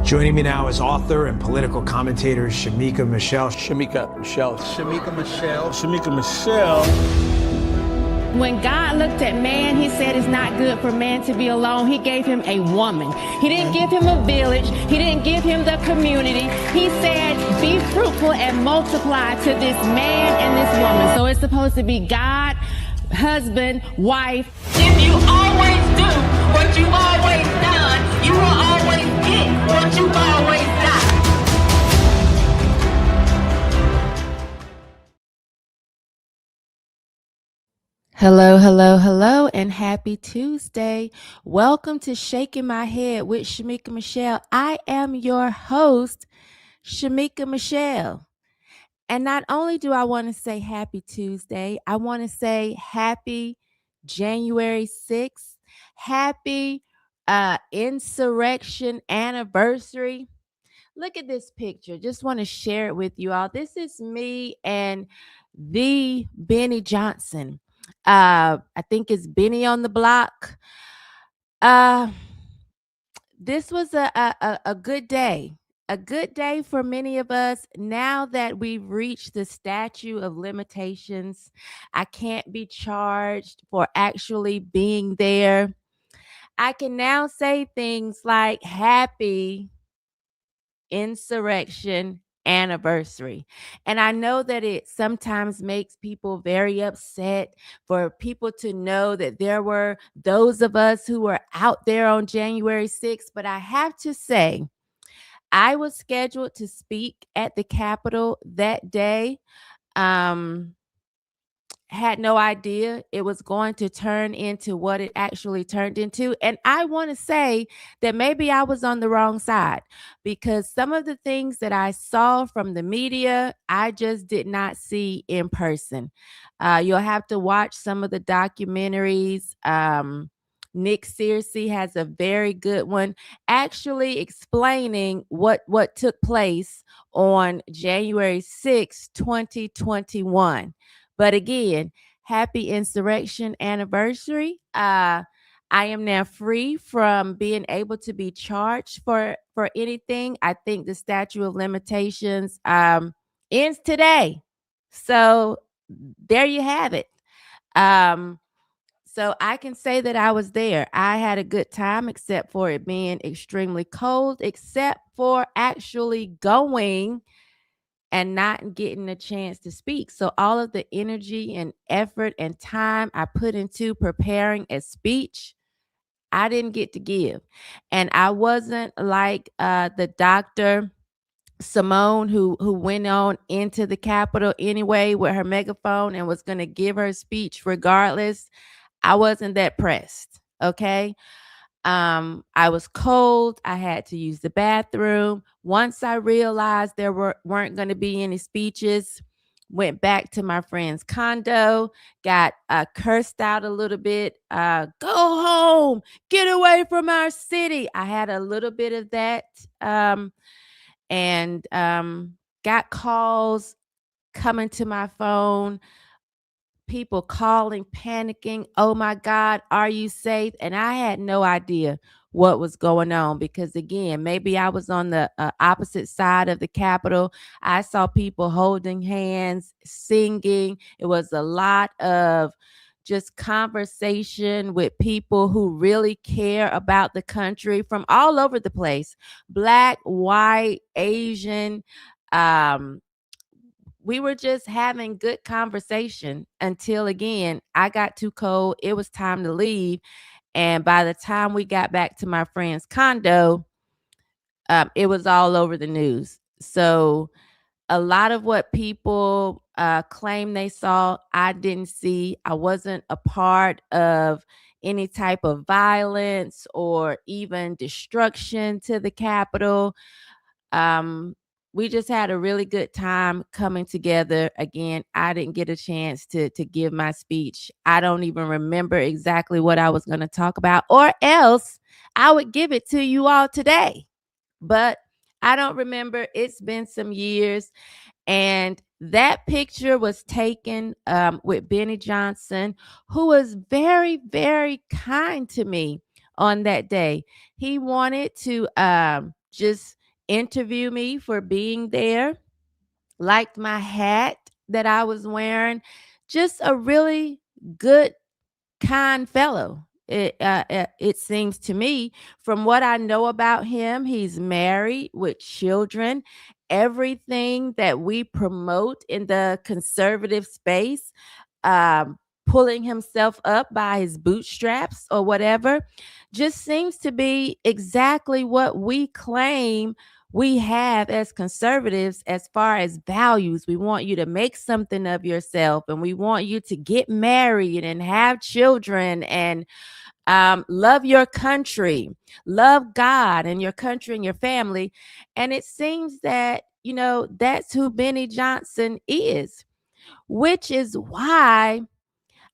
Joining me now is author and political commentator Shamika Michelle. When God looked at man, he said it's not good for man to be alone. He gave him a woman. He didn't give him a village. He didn't give him the community. He said, be fruitful and multiply to this man and this woman. So it's supposed to be God, husband, wife. If you always do what you've always done, you will always get what you've always done. Hello, and happy Tuesday. Welcome to Shaking My Head with Shamika Michelle. I am your host, Shamika Michelle. And not only do I want to say happy Tuesday, I want to say happy January 6th, happy insurrection anniversary. Look at this picture. Just want to share it with you all. This is me and the Benny Johnson. I think it's Benny on the block. This was a good day. A good day for many of us. Now that we've reached the statute of limitations, I can't be charged for actually being there. I can now say things like happy insurrection anniversary. And I know that it sometimes makes people very upset for people to know that there were those of us who were out there on January 6th. But I have to say, I was scheduled to speak at the Capitol that day. Had no idea it was going to turn into what it actually turned into. And I want to say that maybe I was on the wrong side, because some of the things that I saw from the media, I just did not see in person. You'll have to watch some of the documentaries. Nick Searcy has a very good one actually explaining what took place on January 6, 2021. But again, happy insurrection anniversary. I am now free from being able to be charged for anything. I think the statute of limitations ends today. So there you have it. So I can say that I was there. I had a good time, except for it being extremely cold, except for actually going and not getting a chance to speak. So all of the energy and effort and time I put into preparing a speech, I didn't get to give. And I wasn't like the Dr. Simone who went on into the Capitol anyway with her megaphone and was going to give her speech regardless. I wasn't that pressed. Okay. I was cold. I had to use the bathroom. Once I realized there weren't going to be any speeches, went back to my friend's condo, got cursed out a little bit. Go home, get away from our city. I had a little bit of that, and got calls coming to my phone. People calling, panicking. Oh my God, are you safe? And I had no idea what was going on, because again, maybe I was on the opposite side of the Capitol. I saw people holding hands, singing. It was a lot of just conversation with people who really care about the country from all over the place. Black, white, Asian, we were just having good conversation until, again, I got too cold. It was time to leave. And by the time we got back to my friend's condo, it was all over the news. So a lot of what people claim they saw, I didn't see. I wasn't a part of any type of violence or even destruction to the Capitol. We just had a really good time coming together. Again, I didn't get a chance to give my speech. I don't even remember exactly what I was going to talk about, or else I would give it to you all today. But I don't remember. It's been some years. And that picture was taken with Benny Johnson, who was very, very kind to me on that day. He wanted to just interview me for being there, liked my hat that I was wearing. Just a really good, kind fellow. It seems to me, from what I know about him, he's married with children. Everything that we promote in the conservative space, pulling himself up by his bootstraps or whatever, just seems to be exactly what we claim we have as conservatives as far as values. We want you to make something of yourself, and we want you to get married and have children and love your country, love God and your country and your family. And it seems that, that's who Benny Johnson is, which is why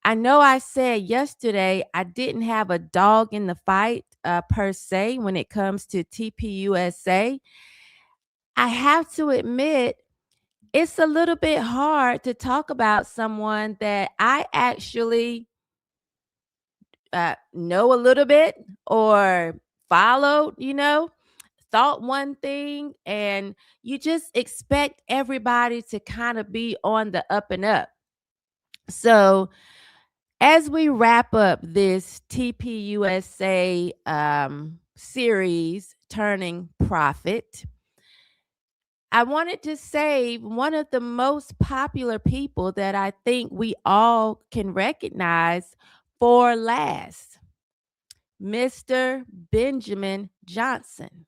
I know I said yesterday I didn't have a dog in the fight per se when it comes to TPUSA. I have to admit, it's a little bit hard to talk about someone that I actually know a little bit or followed, thought one thing, and you just expect everybody to kind of be on the up and up. So, as we wrap up this TPUSA series, Turning Profit, I wanted to say one of the most popular people that I think we all can recognize for last, Mr. Benjamin Johnson.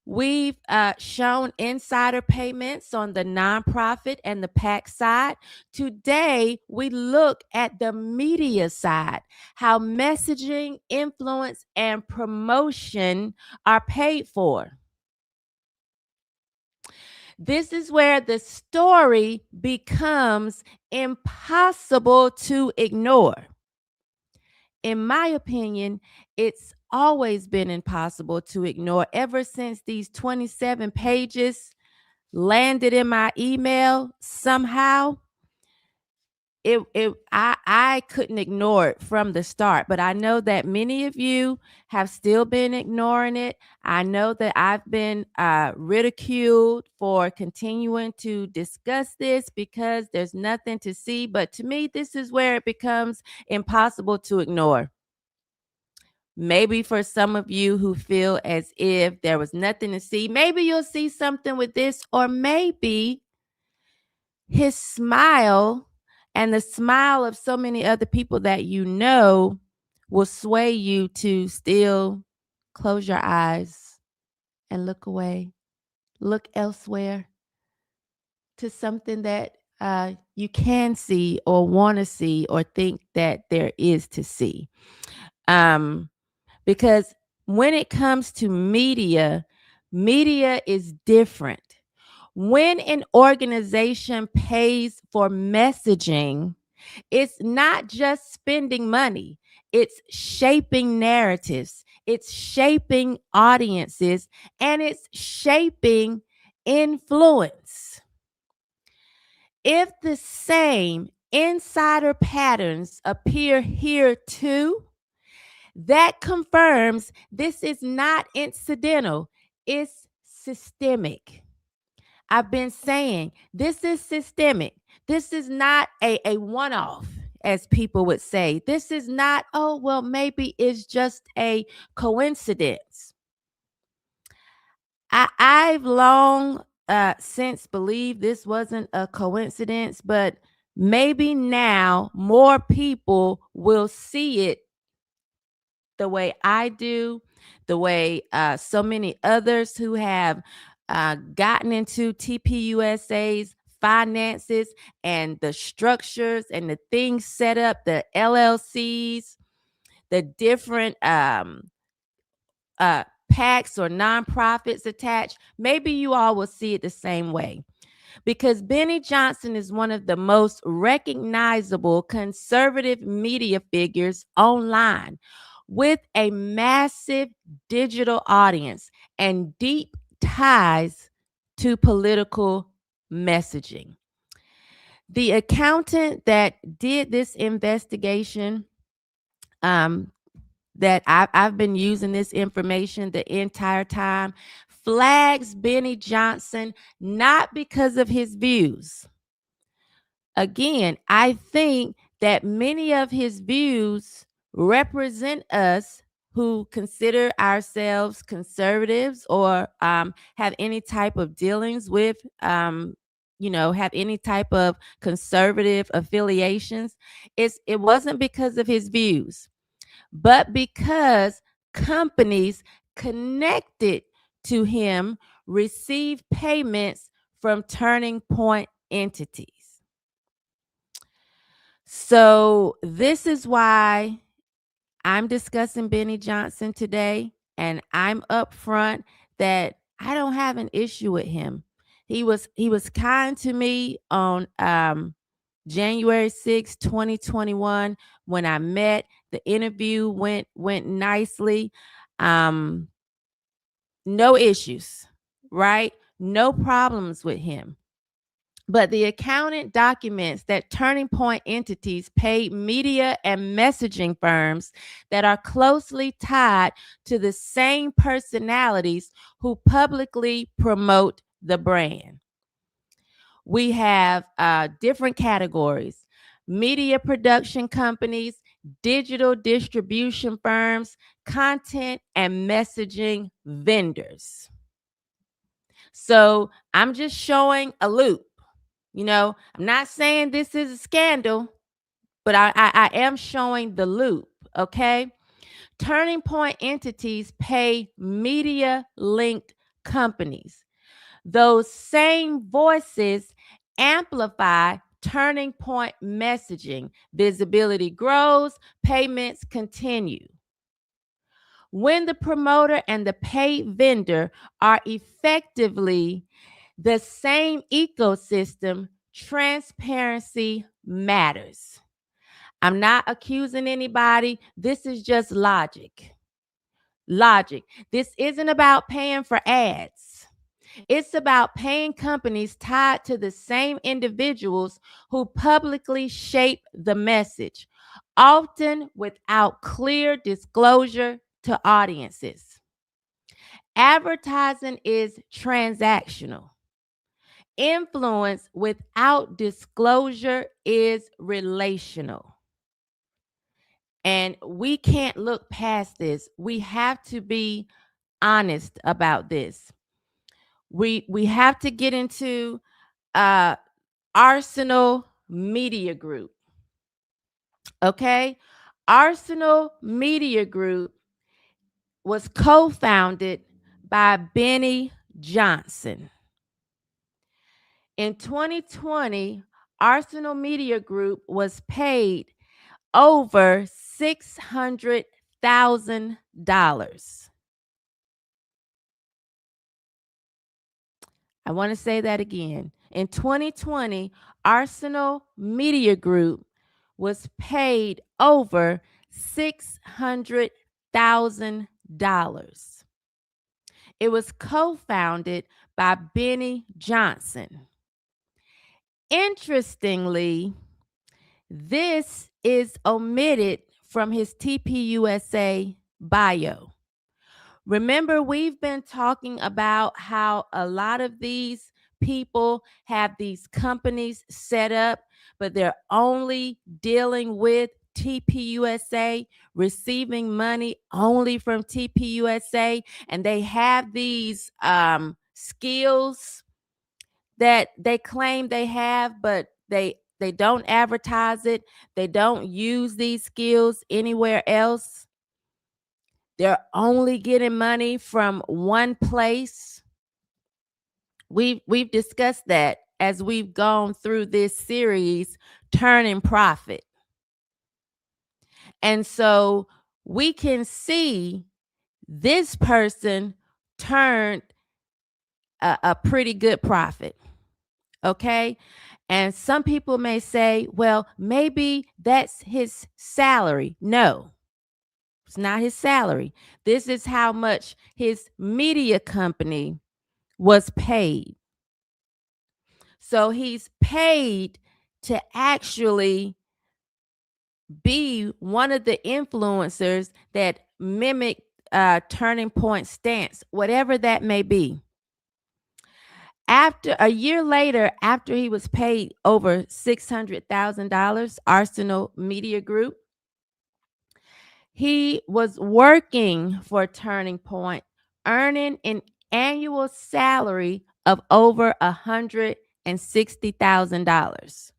We've shown insider payments on the nonprofit and the PAC side. Today, we look at the media side, how messaging, influence, and promotion are paid for. This is where the story becomes impossible to ignore. In my opinion, it's always been impossible to ignore ever since these 27 pages landed in my email somehow. I couldn't ignore it from the start, but I know that many of you have still been ignoring it. I know that I've been ridiculed for continuing to discuss this because there's nothing to see. But to me, this is where it becomes impossible to ignore. Maybe for some of you who feel as if there was nothing to see, maybe you'll see something with this, or maybe his smile and the smile of so many other people that you know will sway you to still close your eyes and look away, look elsewhere to something that you can see or want to see or think that there is to see. Because when it comes to media, media is different. When an organization pays for messaging, it's not just spending money, it's shaping narratives, it's shaping audiences, and it's shaping influence. If the same insider patterns appear here too, that confirms this is not incidental, it's systemic. I've been saying this is systemic. This is not a one off, as people would say. This is not, oh, well, maybe it's just a coincidence. I've long since believed this wasn't a coincidence, but maybe now more people will see it the way I do, the way so many others who have gotten into TPUSA's finances and the structures and the things set up, the LLCs, the different PACs or nonprofits attached. Maybe you all will see it the same way. Because Benny Johnson is one of the most recognizable conservative media figures online, with a massive digital audience and deep ties to political messaging. The accountant that did this investigation, that I've been using this information the entire time, flags Benny Johnson not because of his views. Again, I think that many of his views represent us who consider ourselves conservatives or have any type of dealings with, have any type of conservative affiliations. It wasn't because of his views, but because companies connected to him received payments from Turning Point entities. So this is why I'm discussing Benny Johnson today, and I'm upfront that I don't have an issue with him. He was kind to me on January 6, 2021 when I met. The interview went nicely. No issues, right? No problems with him. But the accountant documents that Turning Point entities paid media and messaging firms that are closely tied to the same personalities who publicly promote the brand. We have different categories: media production companies, digital distribution firms, content and messaging vendors. So I'm just showing a loop. I'm not saying this is a scandal, but I am showing the loop, okay? Turning Point entities pay media linked companies. Those same voices amplify Turning Point messaging. Visibility grows, payments continue. When the promoter and the paid vendor are effectively the same ecosystem, transparency matters. I'm not accusing anybody. This is just logic. Logic. This isn't about paying for ads. It's about paying companies tied to the same individuals who publicly shape the message, often without clear disclosure to audiences. Advertising is transactional. Influence without disclosure is relational. And we can't look past this. We have to be honest about this. We have to get into Arsenal Media Group. Okay? Arsenal Media Group was co-founded by Benny Johnson. In 2020, Arsenal Media Group was paid over $600,000. I want to say that again. In 2020, Arsenal Media Group was paid over $600,000. It was co-founded by Benny Johnson. Interestingly, this is omitted from his TPUSA bio. Remember, we've been talking about how a lot of these people have these companies set up, but they're only dealing with TPUSA, receiving money only from TPUSA, and they have these skills that they claim they have, but they don't advertise it. They don't use these skills anywhere else. They're only getting money from one place. We've discussed that as we've gone through this series, Turning Profit. And so we can see this person turned a pretty good profit. Okay? And some people may say, well, maybe that's his salary. No, it's not his salary. This is how much his media company was paid. So he's paid to actually be one of the influencers that mimic turning point stance, whatever that may be. After a year later, after he was paid over $600,000, Arsenal Media Group, he was working for Turning Point, earning an annual salary of over $160,000.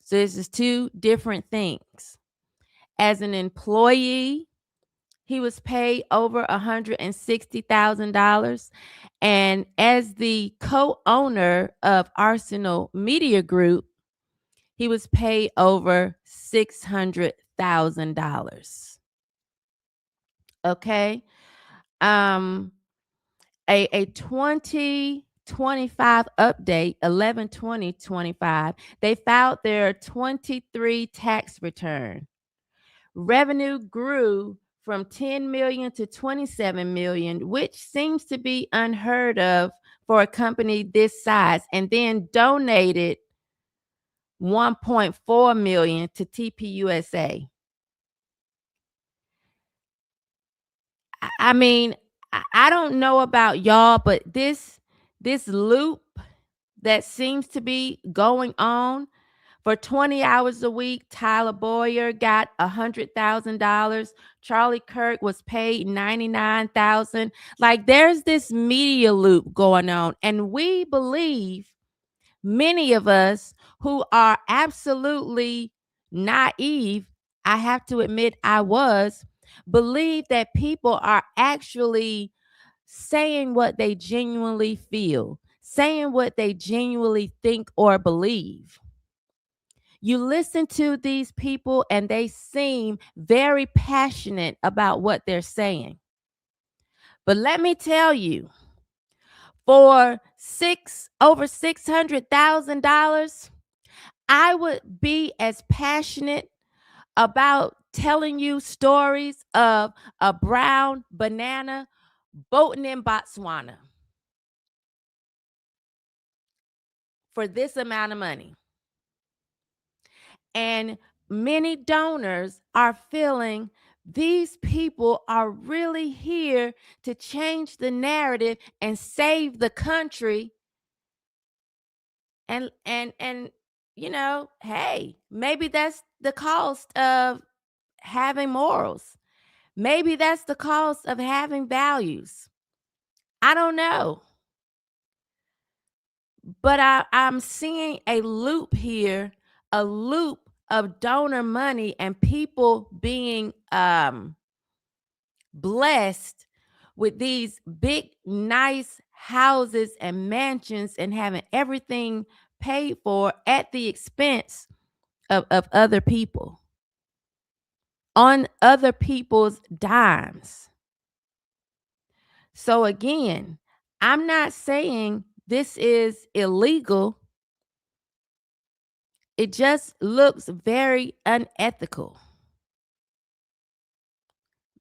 So this is two different things. As an employee, he was paid over $160,000. And as the co-owner of Arsenal Media Group, he was paid over $600,000. Okay. A 2025 update, 11/20/25, they filed their 23 tax return. Revenue grew from 10 million to 27 million, which seems to be unheard of for a company this size, and then donated 1.4 million to TPUSA. I mean, I don't know about y'all, but this loop that seems to be going on for 20 hours a week, Tyler Boyer got $100,000. Charlie Kirk was paid $99,000. Like, there's this media loop going on, and we believe, many of us who are absolutely naive, I have to admit I was, believe that people are actually saying what they genuinely feel, saying what they genuinely think or believe. You listen to these people and they seem very passionate about what they're saying. But let me tell you, for over $600,000, I would be as passionate about telling you stories of a brown banana boating in Botswana for this amount of money. And many donors are feeling these people are really here to change the narrative and save the country. And you know, hey, maybe that's the cost of having morals. Maybe that's the cost of having values. I don't know. But I'm seeing a loop here, a loop of donor money and people being blessed with these big, nice houses and mansions and having everything paid for at the expense of other people, on other people's dimes. So again, I'm not saying this is illegal. It just looks very unethical.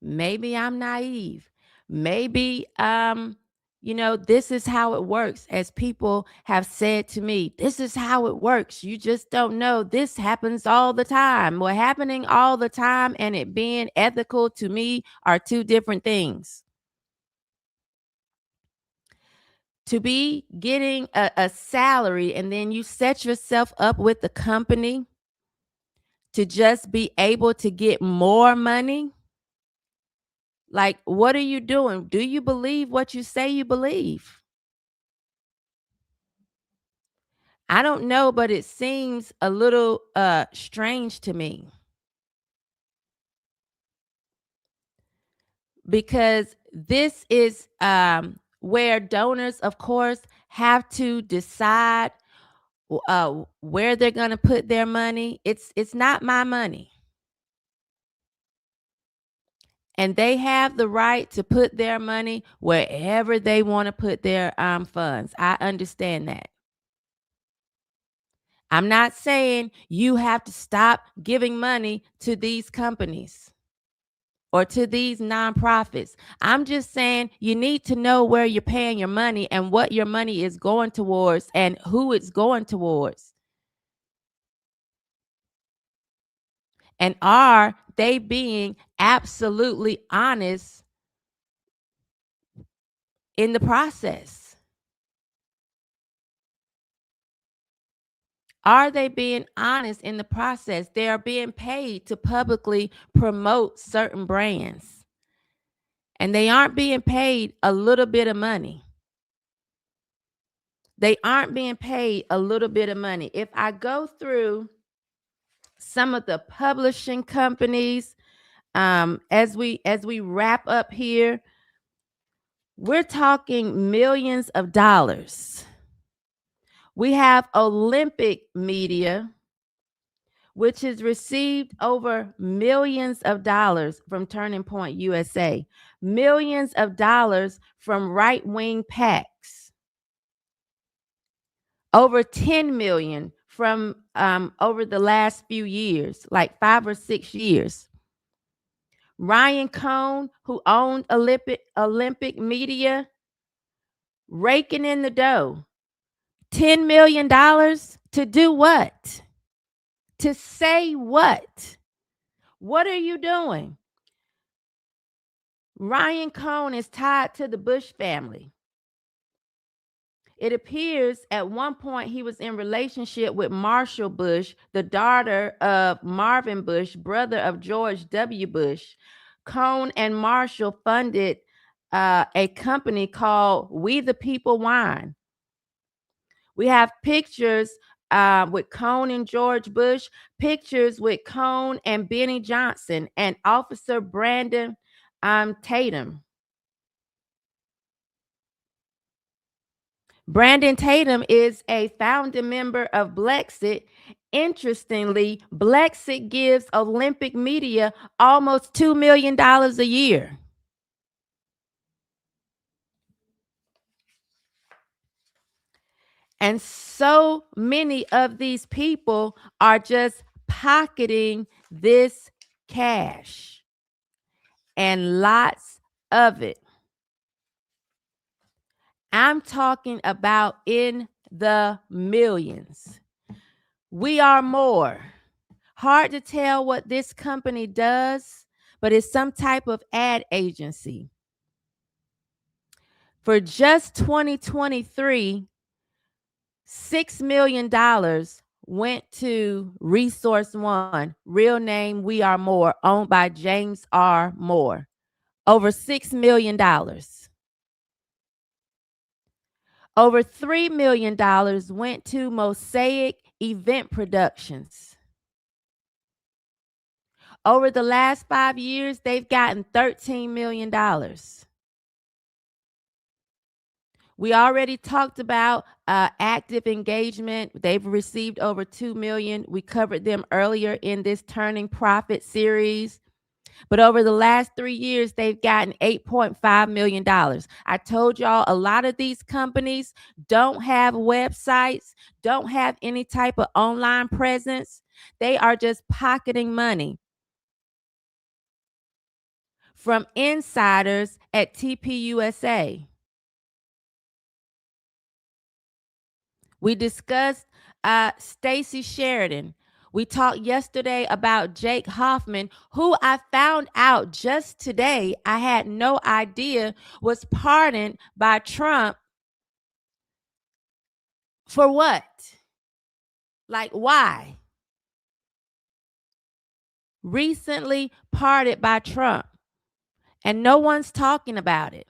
Maybe I'm naive. Maybe, you know, this is how it works. As people have said to me, this is how it works. You just don't know. This happens all the time. Well, happening all the time and it being ethical, to me, are two different things. To be getting a salary and then you set yourself up with the company to just be able to get more money. Like, what are you doing? Do you believe what you say you believe? I don't know, but it seems a little strange to me. Because this is where donors, of course, have to decide where they're going to put their money. It's not my money. And they have the right to put their money wherever they want to put their funds. I understand that. I'm not saying you have to stop giving money to these companies or to these nonprofits. I'm just saying you need to know where you're paying your money and what your money is going towards and who it's going towards. And are they being absolutely honest in the process? Are they being honest in the process? They are being paid to publicly promote certain brands, and they aren't being paid a little bit of money. They aren't being paid a little bit of money. If I go through some of the publishing companies, as we wrap up here, we're talking millions of dollars. We have Olympic Media, which has received over millions of dollars from Turning Point USA, millions of dollars from right-wing PACs, over 10 million from over the last few years, like 5 or 6 years. Ryan Cohn, who owned Olympic Media, raking in the dough. $10 million to do what? To say what? What are you doing? Ryan Cohn is tied to the Bush family. It appears at one point he was in relationship with Marshall Bush, the daughter of Marvin Bush, brother of George W. Bush. Cohn and Marshall funded a company called We the People Wine. We have pictures with Cohn and George Bush, pictures with Cohn and Benny Johnson and Officer Brandon Tatum. Brandon Tatum is a founding member of Blexit. Interestingly, Blexit gives Olympic Media almost $2 million a year. And so many of these people are just pocketing this cash, and lots of it. I'm talking about in the millions. We Are More. Hard to tell what this company does, but it's some type of ad agency. For just 2023, $6 million went to Resource One, real name We Are More, owned by James R. Moore. Over $6 million. Over $3 million went to Mosaic Event Productions. Over the last 5 years, they've gotten $13 million. We already talked about active engagement. They've received over $2 million. We covered them earlier in this Turning Profit series. But over the last 3 years, they've gotten $8.5 million. I told y'all a lot of these companies don't have websites, don't have any type of online presence. They are just pocketing money from insiders at TPUSA. We discussed Stacey Sheridan. We talked yesterday about Jake Hoffman, who I found out just today, I had no idea, was pardoned by Trump. For what? Like, why? Recently pardoned by Trump, and no one's talking about it.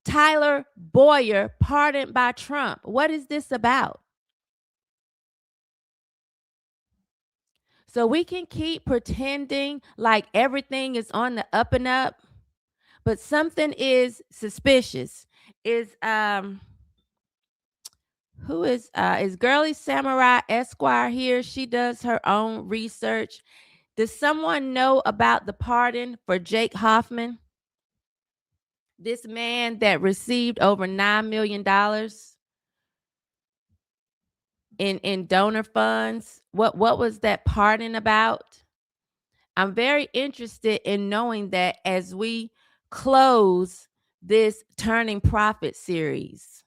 Tyler Boyer pardoned by Trump. What is this about? So we can keep pretending like everything is on the up and up, but something is suspicious. Who is Girly Samurai Esquire here? She does her own research. Does someone know about the pardon for Jake Hoffman? This man that received over $9 million in donor funds. What was that pardon about? I'm very interested in knowing that as we close this Turning Profit series.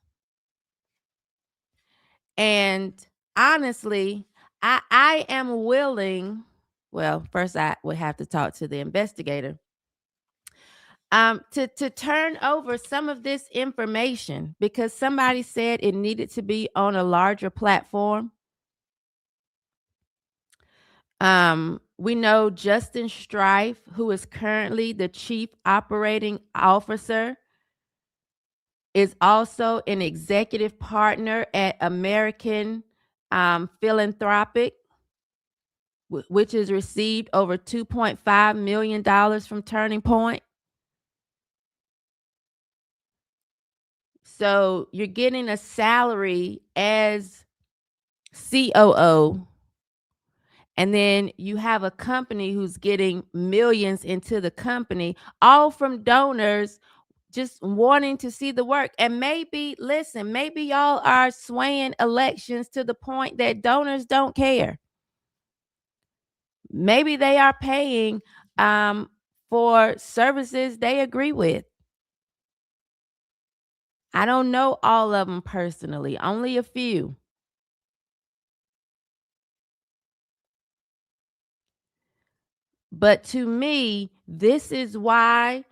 And honestly, I am willing Well, first I would have to talk to the investigator. To turn over some of this information because somebody said it needed to be on a larger platform. We know Justin Strife, who is currently the chief operating officer, is also an executive partner at American Philanthropic, which has received over $2.5 million from Turning Point. So you're getting a salary as COO, and then you have a company who's getting millions into the company, all from donors just wanting to see the work. And maybe, listen, maybe y'all are swaying elections to the point that donors don't care. Maybe they are paying for services they agree with. I don't know all of them personally, only a few. But to me, this is why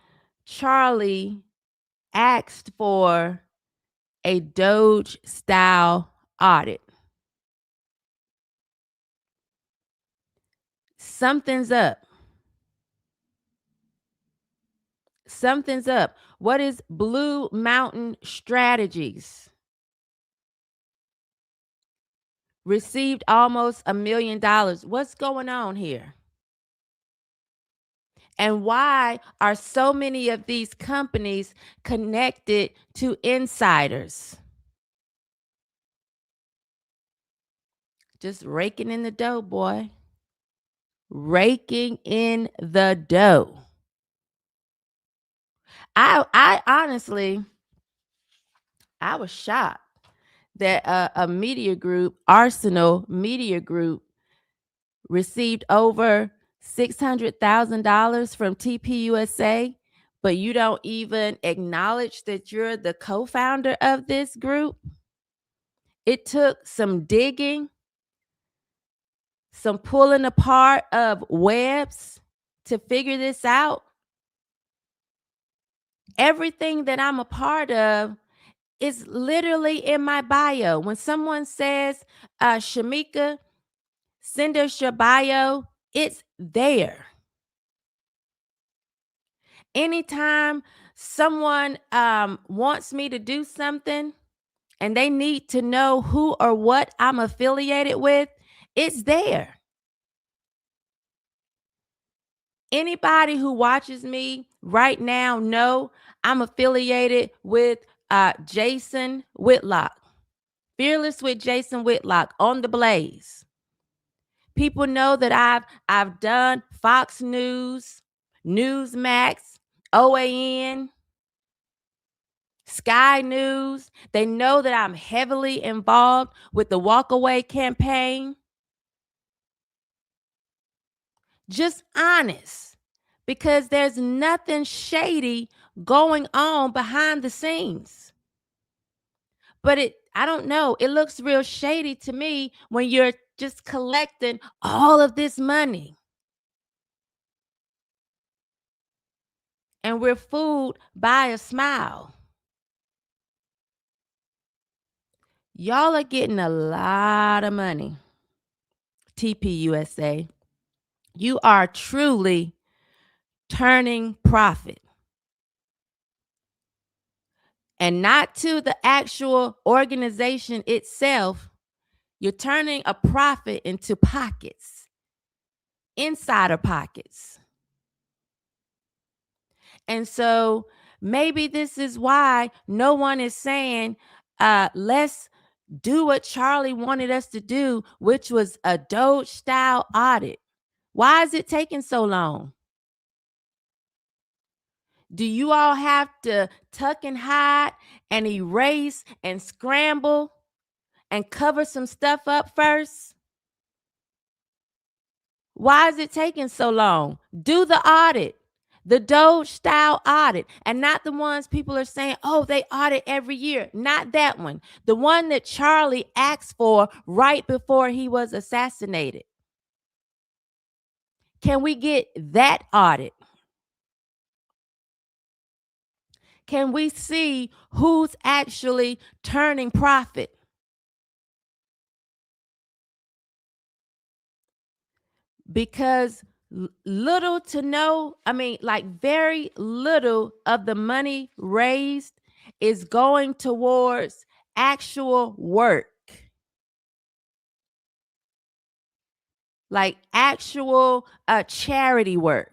Charlie asked for a Doge style audit. Something's up. Something's up. What is Blue Mountain Strategies? Received almost $1 million. What's going on here? And why are so many of these companies connected to insiders? Just raking in the dough, boy. Raking in the dough. I honestly, I was shocked that a media group, Arsenal Media Group, received over $600,000 from TPUSA, but you don't even acknowledge that you're the co-founder of this group. It took some digging, some pulling apart of webs to figure this out. Everything that I'm a part of is literally in my bio. When someone says, Shamika, send us your bio, it's there. Anytime someone wants me to do something and they need to know who or what I'm affiliated with, it's there. Anybody who watches me right now know I'm affiliated with Jason Whitlock. Fearless with Jason Whitlock on the Blaze. People know that I've done Fox News, Newsmax, OAN, Sky News. They know that I'm heavily involved with the Walkaway campaign. Just honest, because there's nothing shady going on behind the scenes. But I don't know, it looks real shady to me when you're just collecting all of this money. And we're fooled by a smile. Y'all are getting a lot of money. TPUSA. You are truly turning profit. And not to the actual organization itself. You're turning a profit into pockets, insider pockets. And so maybe this is why no one is saying, let's do what Charlie wanted us to do, which was a Doge style audit. Why is it taking so long? Do you all have to tuck and hide and erase and scramble and cover some stuff up first? Why is it taking so long? Do the audit, the Doge style audit, and not the ones people are saying, oh, they audit every year. Not that one. The one that Charlie asked for right before he was assassinated. Can we get that audit? Can we see who's actually turning profit? Because little to no, like very little of the money raised is going towards actual work, like actual charity work.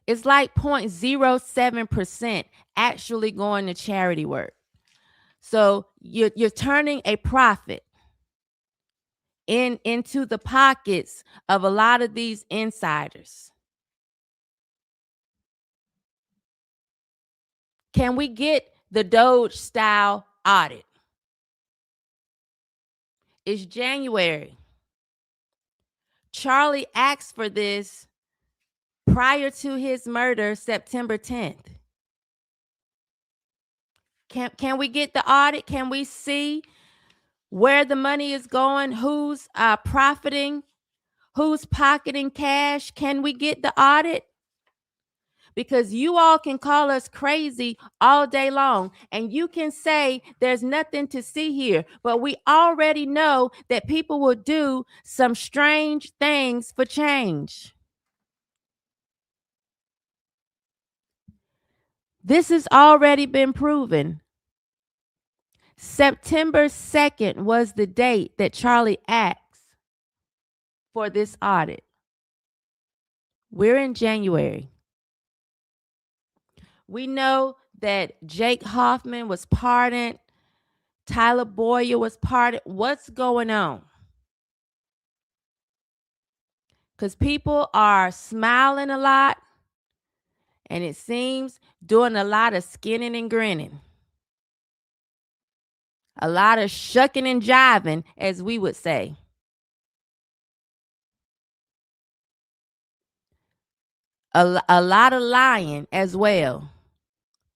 It's like 0.07% actually going to charity work. So you're turning a profit into the pockets of a lot of these insiders. Can we get the Doge style audit? It's January. Charlie asked for this prior to his murder, September 10th. Can we get the audit? Can we see where the money is going? Who's profiting? Who's pocketing cash? Can we get the audit? Because you all can call us crazy all day long, and you can say there's nothing to see here, but we already know that people will do some strange things for change. This has already been proven. September 2nd was the date that Charlie asked for this audit. We're in January. We know that Jake Hoffman was pardoned. Tyler Boyer was pardoned. What's going on? Because people are smiling a lot, and it seems doing a lot of skinning and grinning. A lot of shucking and jiving, as we would say. A lot of lying as well.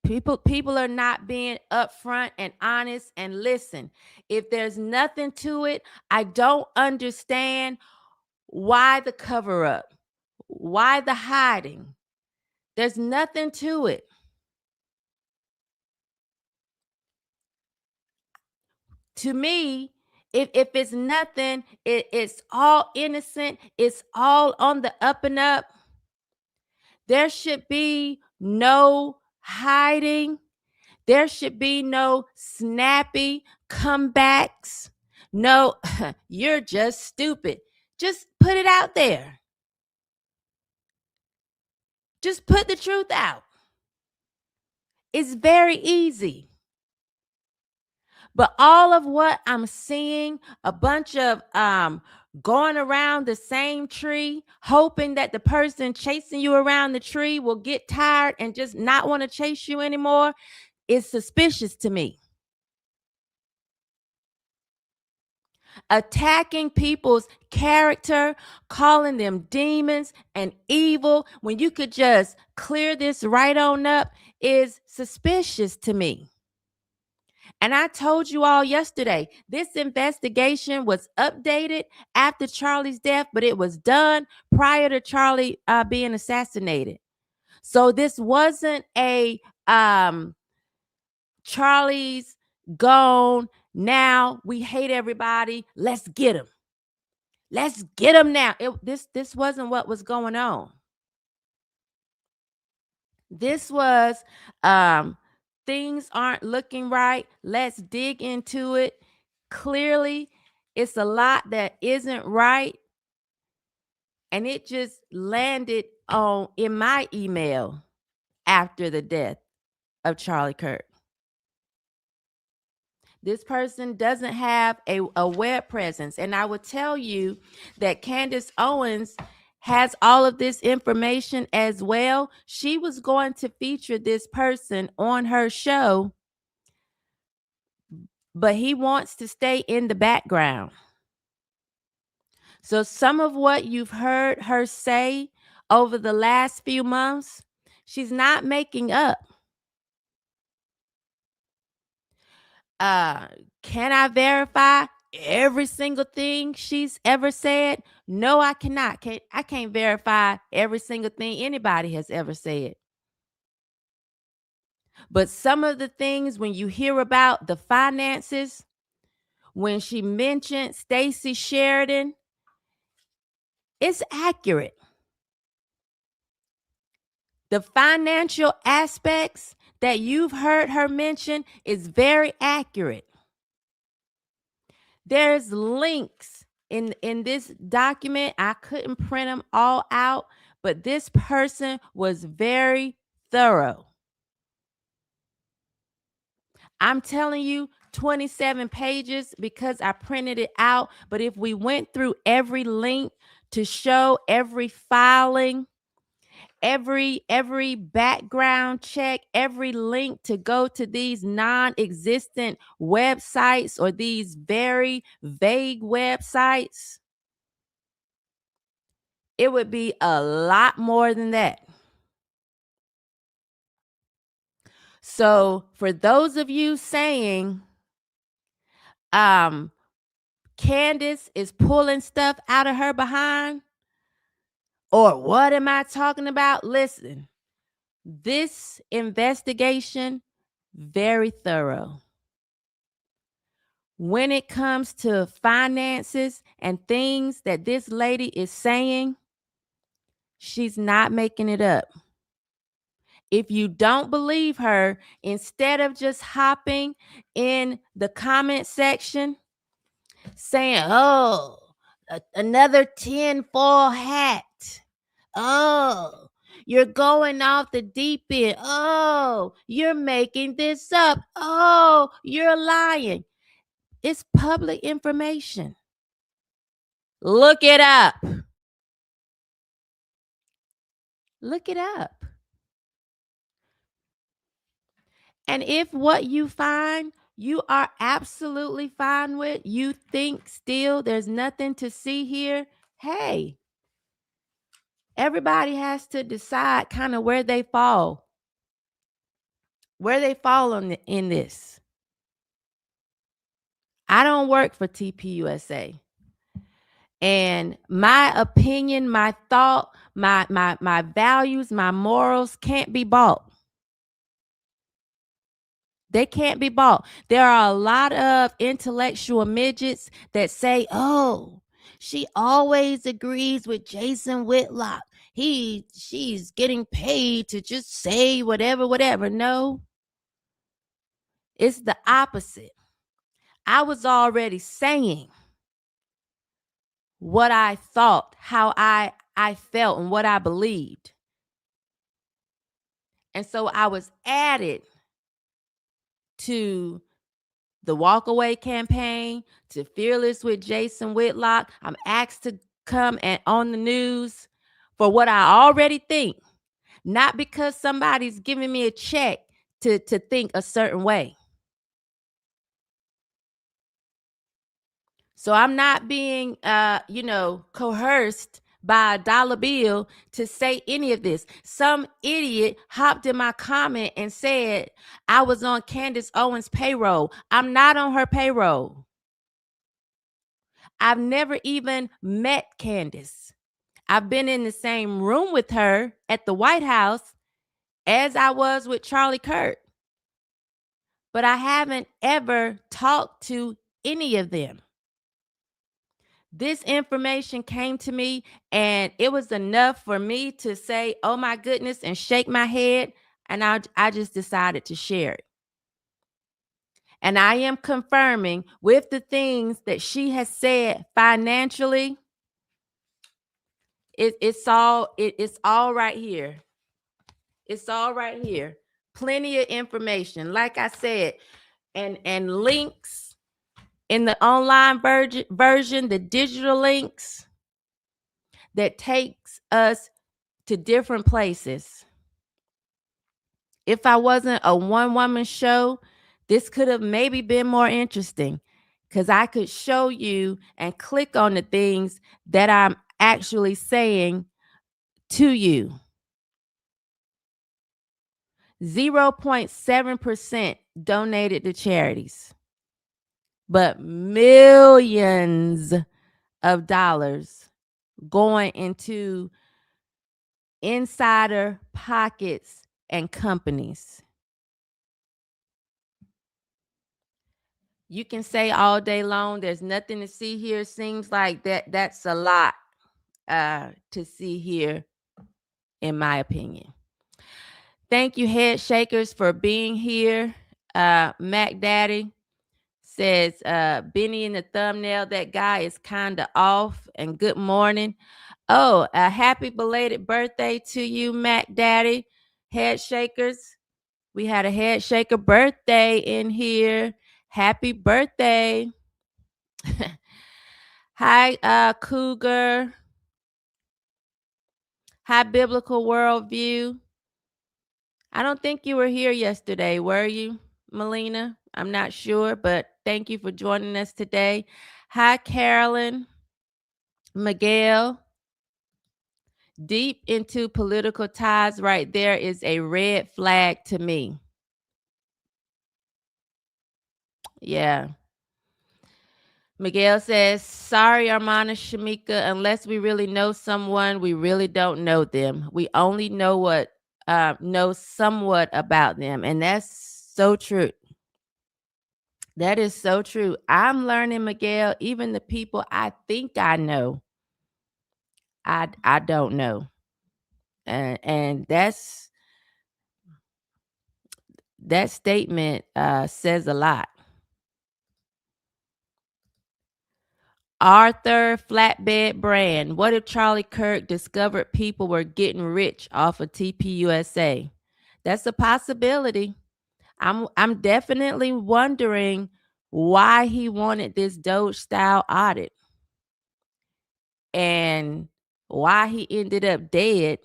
People are not being upfront and honest. And listen, if there's nothing to it, I don't understand why the cover up, why the hiding. There's nothing to it. To me, if it's nothing, it's all innocent, it's all on the up and up. There should be no hiding. There should be no snappy comebacks. No, you're just stupid. Just put it out there. Just put the truth out. It's very easy. But all of what I'm seeing, a bunch of going around the same tree, hoping that the person chasing you around the tree will get tired and just not want to chase you anymore, is suspicious to me. Attacking people's character, calling them demons and evil when you could just clear this right on up is suspicious to me. And I told you all yesterday, this investigation was updated after Charlie's death, but it was done prior to Charlie being assassinated. So this wasn't a Charlie's gone, now we hate everybody, let's get him. Let's get him now. This wasn't what was going on. This was things aren't looking right. Let's dig into it. Clearly, it's a lot that isn't right. And it just landed in my email after the death of Charlie Kirk. This person doesn't have a web presence. And I would tell you that Candace Owens has all of this information as well. She was going to feature this person on her show, but he wants to stay in the background. So some of what you've heard her say over the last few months, she's not making up. Can I verify? every single thing she's ever said? No, I cannot. I can't verify every single thing anybody has ever said. But some of the things, when you hear about the finances, when she mentioned Stacey Sheridan, it's accurate. The financial aspects that you've heard her mention is very accurate. There's links in this document. I couldn't print them all out, but this person was very thorough. I'm telling you, 27 pages because I printed it out. But if we went through every link to show every filing, every background check, every link to go to these non-existent websites or these very vague websites, it would be a lot more than that. So for those of you saying Candace is pulling stuff out of her behind, or what am I talking about? Listen, this investigation, very thorough. When it comes to finances and things that this lady is saying, she's not making it up. If you don't believe her, instead of just hopping in the comment section saying, oh, another tinfoil hat. Oh, you're going off the deep end. Oh, you're making this up. Oh, you're lying. It's public information. Look it up. Look it up. And if what you find you are absolutely fine with, you think still there's nothing to see here, hey, everybody has to decide kind of where they fall. Where they fall in this. I don't work for TPUSA. And my opinion, my thought, my values, my morals can't be bought. They can't be bought. There are a lot of intellectual midgets that say, oh, she always agrees with Jason Whitlock. She's getting paid to just say whatever. No, it's the opposite. I was already saying what I thought, how I felt, and what I believed. And so I was added to the Walkaway campaign, to Fearless with Jason Whitlock. I'm asked to come and on the news for what I already think, not because somebody's giving me a check to think a certain way. So I'm not being, coerced by a dollar bill to say any of this. Some idiot hopped in my comment and said I was on Candace Owens' payroll. I'm not on her payroll. I've never even met Candace. I've been in the same room with her at the White House as I was with Charlie Kirk. But I haven't ever talked to any of them. This information came to me and it was enough for me to say, oh my goodness, and shake my head. And I just decided to share it. And I am confirming with the things that she has said financially. It's all right here. It's all right here. Plenty of information. Like I said, and links in the online version, the digital links that takes us to different places. If I wasn't a one-woman show, this could have maybe been more interesting because I could show you and click on the things that I'm actually saying to you. 0.7% donated to charities. but millions of dollars going into insider pockets and companies. You can say all day long, there's nothing to see here. Seems like that's a lot to see here, in my opinion. Thank you, head shakers, for being here. Mac Daddy says, Benny in the thumbnail, that guy is kind of off. And good morning. Oh, a happy belated birthday to you, Mac Daddy. Head shakers. We had a head shaker birthday in here. Happy birthday. Hi, Cougar. Hi, Biblical Worldview. I don't think you were here yesterday, were you, Melina? I'm not sure, but thank you for joining us today. Hi, Carolyn. Miguel. Deep into political ties right there is a red flag to me. Yeah. Miguel says, sorry, Armana Shamika, unless we really know someone, we really don't know them. We only know somewhat about them. And that's so true. That is so true. I'm learning, Miguel, even the people I think I know, I don't know. And that statement says a lot. Arthur Flatbed Brand. What if Charlie Kirk discovered people were getting rich off of TPUSA? That's a possibility. I'm definitely wondering why he wanted this Doge style audit and why he ended up dead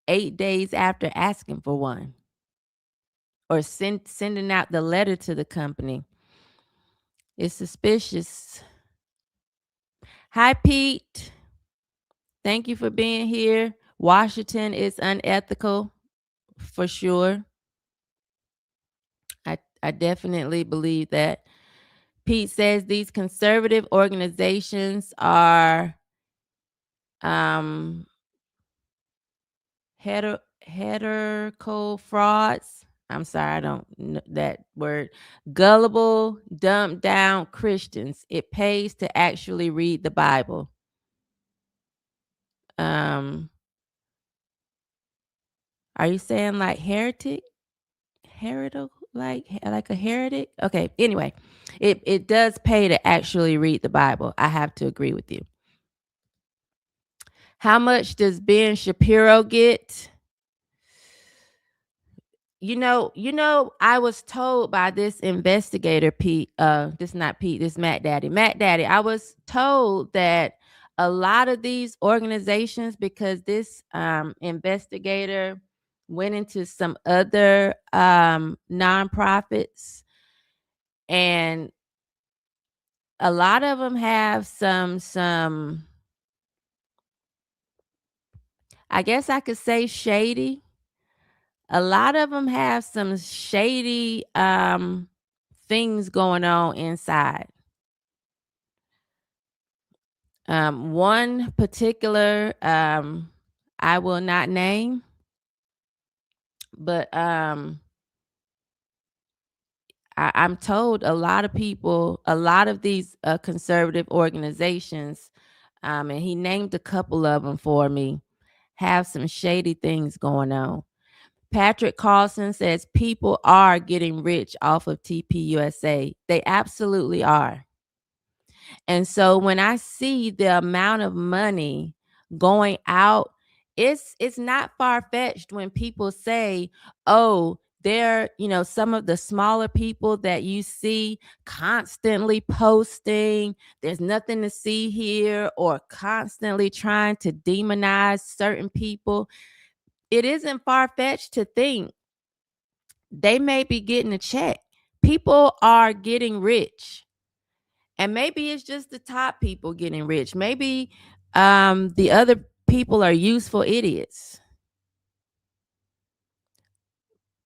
8 days after asking for one or sending out the letter to the company. It's suspicious. Hi, Pete. Thank you for being here. Washington is unethical, for sure. I definitely believe that. Pete says these conservative organizations are heterical frauds. I'm sorry, I don't know that word. Gullible, dumbed down Christians. It pays to actually read the Bible. Are you saying like heretic? Heretical, like a heretic? Okay, anyway, it does pay to actually read the Bible. I have to agree with you. How much does Ben Shapiro get? You know, I was told by this investigator, Pete, this Matt Daddy. Matt Daddy, I was told that a lot of these organizations, because this investigator went into some other nonprofits, and a lot of them have some I guess I could say shady. A lot of them have some shady things going on inside. One particular I will not name, but I'm told a lot of people, a lot of these conservative organizations, and he named a couple of them for me, have some shady things going on. Patrick Carlson says people are getting rich off of TPUSA. They absolutely are. And so when I see the amount of money going out, it's not far-fetched when people say, oh, they're, some of the smaller people that you see constantly posting, there's nothing to see here, or constantly trying to demonize certain people. It isn't far-fetched to think they may be getting a check. People are getting rich. And maybe it's just the top people getting rich. Maybe the other people are useful idiots.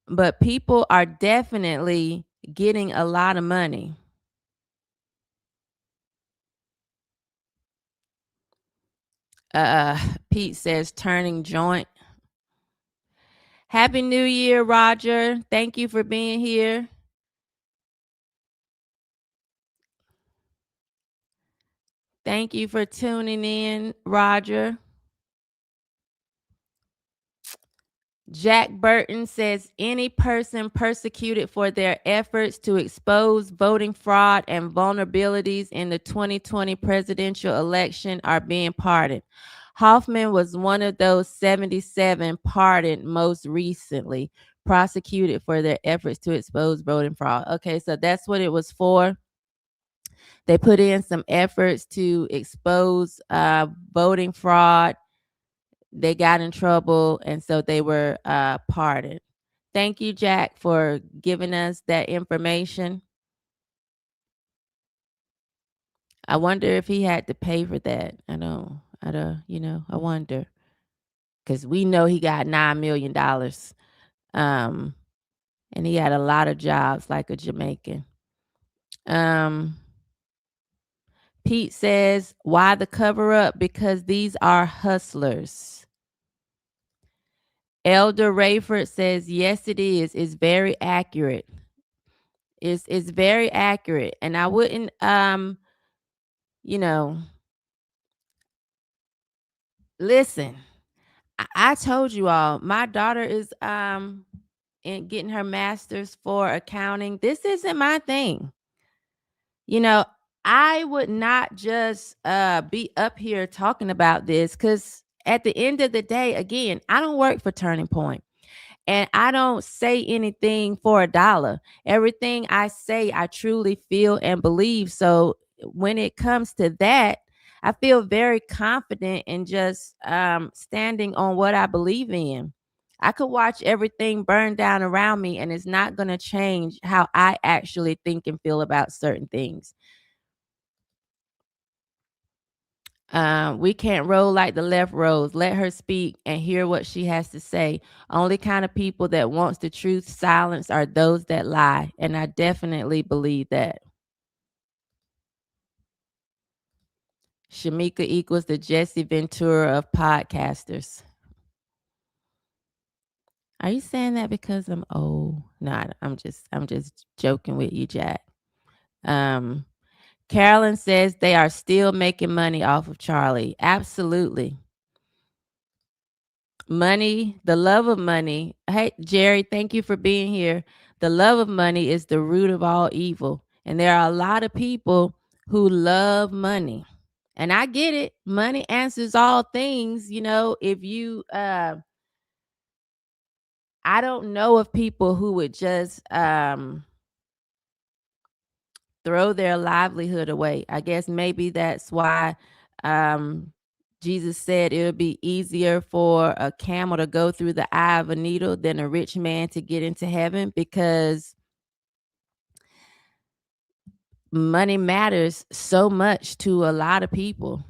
But people are definitely getting a lot of money. Pete says turning joint. Happy New Year, Roger. Thank you for being here. Thank you for tuning in, Roger. Jack Burton says any person persecuted for their efforts to expose voting fraud and vulnerabilities in the 2020 presidential election are being pardoned. Hoffman was one of those 77 pardoned most recently, prosecuted for their efforts to expose voting fraud. Okay, so that's what it was for. They put in some efforts to expose voting fraud. They got in trouble, and so they were pardoned. Thank you, Jack, for giving us that information. I wonder if he had to pay for that. I wonder. Because we know he got $9 million. And he had a lot of jobs like a Jamaican. Pete says, why the cover up? Because these are hustlers. Elder Rayford says, yes, it is. It's very accurate. It's very accurate. And I wouldn't, listen, I told you all, my daughter is in getting her master's for accounting. This isn't my thing. I would not just be up here talking about this, because at the end of the day, again, I don't work for Turning Point. And I don't say anything for $1. Everything I say, I truly feel and believe. So when it comes to that, I feel very confident in just standing on what I believe in. I could watch everything burn down around me, and it's not going to change how I actually think and feel about certain things. We can't roll like the left rolls. Let her speak and hear what she has to say. Only kind of people that wants the truth silenced are those that lie. And I definitely believe that. Shamika equals the Jesse Ventura of podcasters. Are you saying that because I'm old? No, I'm just joking with you, Jack. Carolyn says they are still making money off of Charlie. Absolutely. Money, the love of money. Hey, Jerry, thank you for being here. The love of money is the root of all evil. And there are a lot of people who love money. And I get it. Money answers all things. If you, I don't know of people who would just throw their livelihood away. I guess maybe that's why Jesus said it would be easier for a camel to go through the eye of a needle than a rich man to get into heaven, because money matters so much to a lot of people.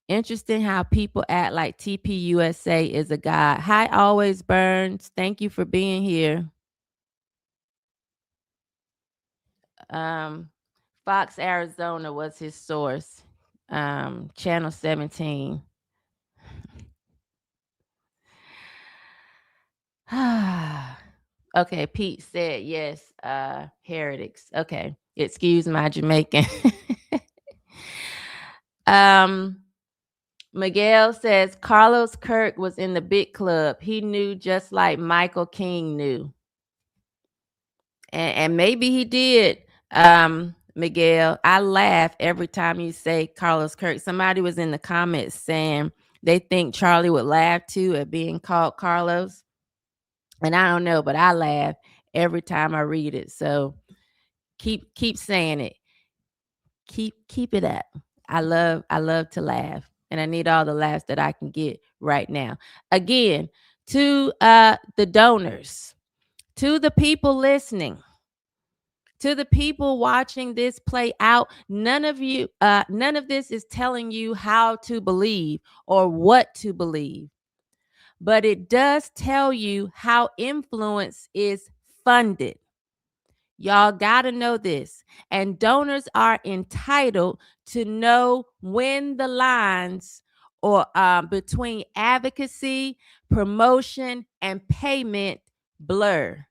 Interesting how people act like TPUSA is a god. Hi, Always Burns. Thank you for being here. Fox, Arizona was his source. Channel 17. Okay, Pete said yes, heretics. Okay, excuse my Jamaican. Miguel says Carlos Kirk was in the big club. He knew just like Michael King knew. And maybe he did, Miguel. I laugh every time you say Carlos Kirk. Somebody was in the comments saying they think Charlie would laugh too at being called Carlos. And I don't know, but I laugh every time I read it. So keep saying it. Keep it up. I love to laugh, and I need all the laughs that I can get right now. Again, to the donors, to the people listening, to the people watching this play out, none of this is telling you how to believe or what to believe. But it does tell you how influence is funded. Y'all got to know this. And donors are entitled to know when the lines or between advocacy, promotion, and payment blur.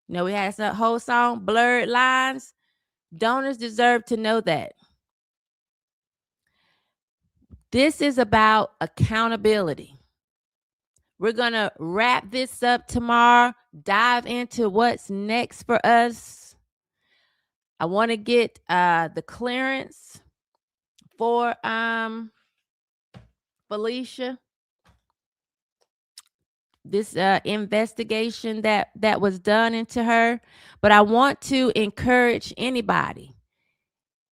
You know, we had a whole song, Blurred Lines. Donors deserve to know that. This is about accountability. We're going to wrap this up tomorrow, dive into what's next for us. I want to get the clearance for Felicia. This investigation that was done into her, but I want to encourage anybody.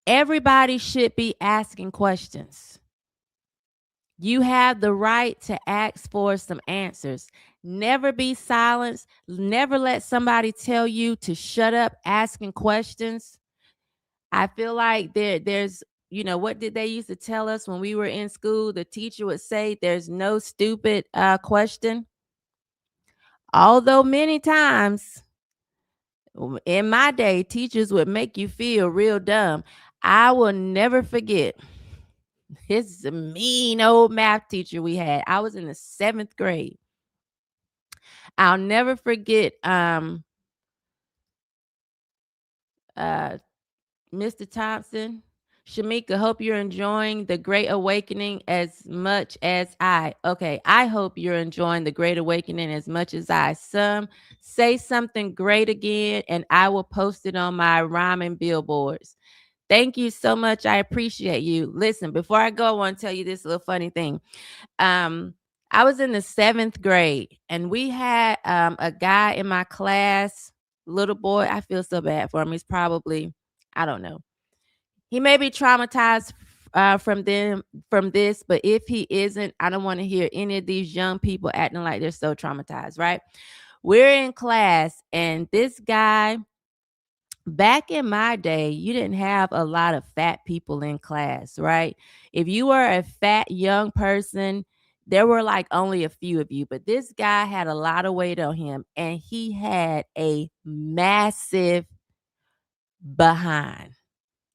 Everybody should be asking questions. You have the right to ask for some answers. Never be silenced. Never let somebody tell you to shut up asking questions. I feel like there's, you know, what did they used to tell us when we were in school? The teacher would say there's no stupid question. Although many times in my day, teachers would make you feel real dumb. I will never forget. This is a mean old math teacher we had. I was in the 7th grade. I'll never forget Mr. Thompson. Shamika, hope you're enjoying the Great Awakening as much as I. Okay, I hope you're enjoying the Great Awakening as much as I. Say something great again, and I will post it on my rhyming billboards. Thank you so much. I appreciate you. Listen, before I go, I want to tell you this little funny thing. I was in the 7th grade, and we had a guy in my class, little boy. I feel so bad for him. He's probably, I don't know. He may be traumatized from this, but if he isn't, I don't want to hear any of these young people acting like they're so traumatized, right? We're in class, and this guy, back in my day, you didn't have a lot of fat people in class, right? If you were a fat young person, there were like only a few of you, but this guy had a lot of weight on him, and he had a massive behind.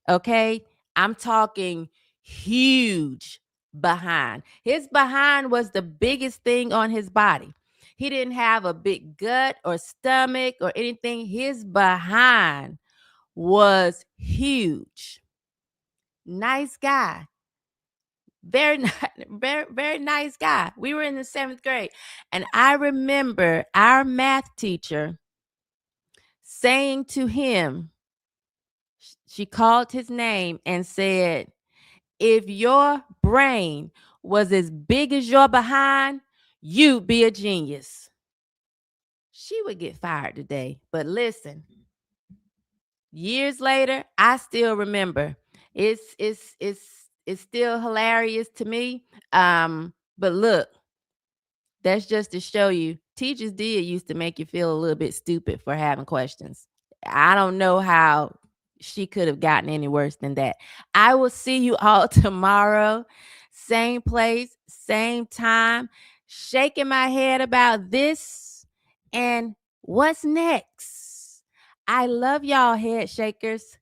Okay, I'm talking huge behind. His behind was the biggest thing on his body. He didn't have a big gut or stomach or anything. His behind was huge. Nice guy. Very, very, very nice guy. We were in the 7th grade. And I remember our math teacher saying to him, she called his name and said, if your brain was as big as your behind, you'd be a genius. She would get fired today. But listen, years later, I still remember. It's still hilarious to me. But look, that's just to show you, teachers did used to make you feel a little bit stupid for having questions. I don't know how she could have gotten any worse than that. I will see you all tomorrow. Same place, same time. Shaking my head about this and what's next. I love y'all, head shakers.